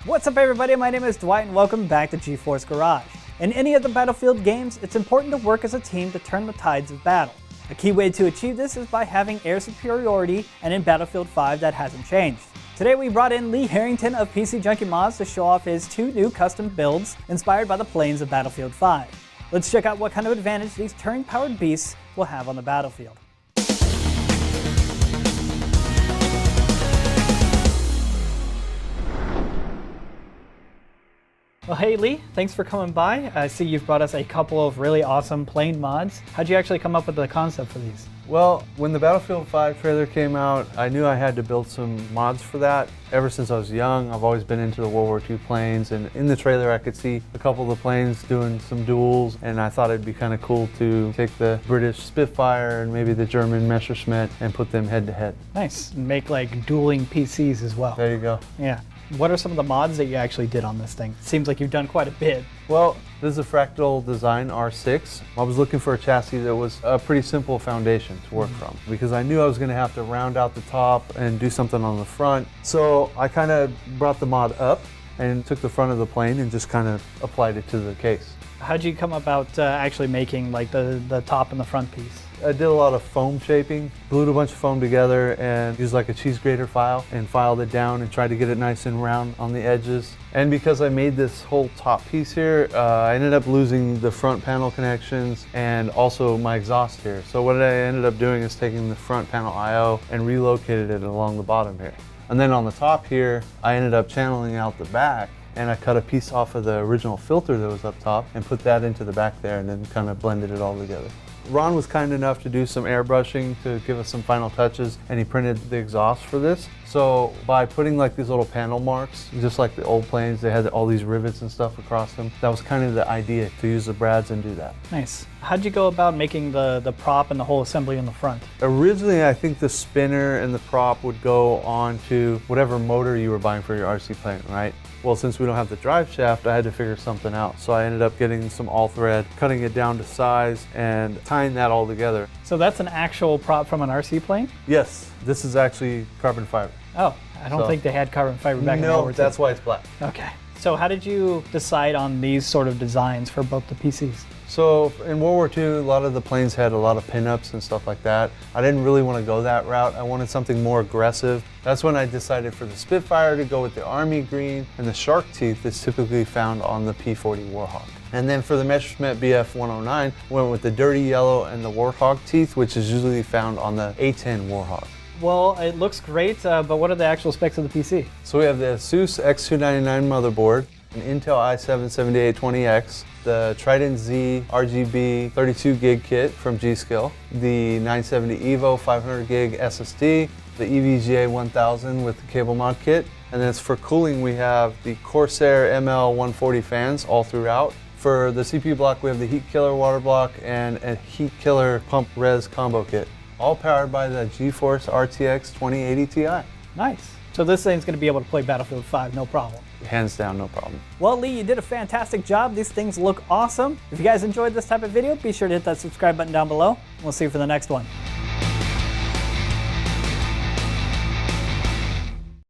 What's up everybody, my name is Dwight and welcome back to Geforce Garage. In any of the Battlefield games, it's important to work as a team to turn the tides of battle. A key way to achieve this is by having air superiority, and in Battlefield 5 that hasn't changed. Today we brought in Lee Harrington of PC Junkie Mods to show off his 2 new custom builds inspired by the planes of Battlefield 5. Let's check out what kind of advantage these turret-powered beasts will have on the battlefield. Well, hey Lee, thanks for coming by. I see you've brought us a couple of really awesome plane mods. How'd you actually come up with the concept for these? Well, when the Battlefield 5 trailer came out, I knew I had to build some mods for that. Ever since I was young, I've always been into the World War II planes, and in the trailer I could see a couple of the planes doing some duels, and I thought it'd be kind of cool to take the British Spitfire and maybe the German Messerschmitt and put them head to head. Nice, and make like dueling PCs as well. There you go. Yeah. What are some of the mods that you actually did on this thing? Seems like you've done quite a bit. Well, this is a Fractal Design R6. I was looking for a chassis that was a pretty simple foundation to work from, because I knew I was going to have to round out the top and do something on the front. So I kind of brought the mod up and took the front of the plane and just kind of applied it to the case. How'd you come about actually making like the top and the front piece? I did a lot of foam shaping, glued a bunch of foam together and used like a cheese grater file and filed it down and tried to get it nice and round on the edges. And because I made this whole top piece here, I ended up losing the front panel connections and also my exhaust here. So what I ended up doing is taking the front panel I/O and relocated it along the bottom here. And then on the top here, I ended up channeling out the back, and I cut a piece off of the original filter that was up top and put that into the back there and then kind of blended it all together. Ron was kind enough to do some airbrushing to give us some final touches, and he printed the exhaust for this. So by putting like these little panel marks, just like the old planes, they had all these rivets and stuff across them. That was kind of the idea, to use the brads and do that. Nice. How'd you go about making the prop and the whole assembly in the front? Originally, I think the spinner and the prop would go onto whatever motor you were buying for your RC plane, right? Well, since we don't have the drive shaft, I had to figure something out. So I ended up getting some all thread, cutting it down to size, and tying that all together. So that's an actual prop from an RC plane? Yes, this is actually carbon fiber. Oh, I don't think they had carbon fiber back in World War II. No, that's why it's black. Okay. So how did you decide on these sort of designs for both the PCs? So in World War II, a lot of the planes had a lot of pinups and stuff like that. I didn't really want to go that route. I wanted something more aggressive. That's when I decided for the Spitfire to go with the Army green, and the shark teeth is typically found on the P-40 Warhawk. And then for the Messerschmitt BF-109, went with the dirty yellow and the Warthog teeth, which is usually found on the A-10 Warhawk. Well, it looks great, but what are the actual specs of the PC? So we have the ASUS X299 motherboard, an Intel i7-7820X, the Trident Z RGB 32 gig kit from G-Skill, the 970 EVO 500 gig SSD, the EVGA 1000 with the cable mod kit, and then for cooling we have the Corsair ML140 fans all throughout. For the CPU block we have the Heat Killer water block and a Heat Killer pump res combo kit, all powered by the Geforce RTX 2080 Ti. Nice. So this thing's going to be able to play Battlefield 5, no problem. Hands down, no problem. Well, Lee, you did a fantastic job. These things look awesome. If you guys enjoyed this type of video, be sure to hit that subscribe button down below. We'll see you for the next one.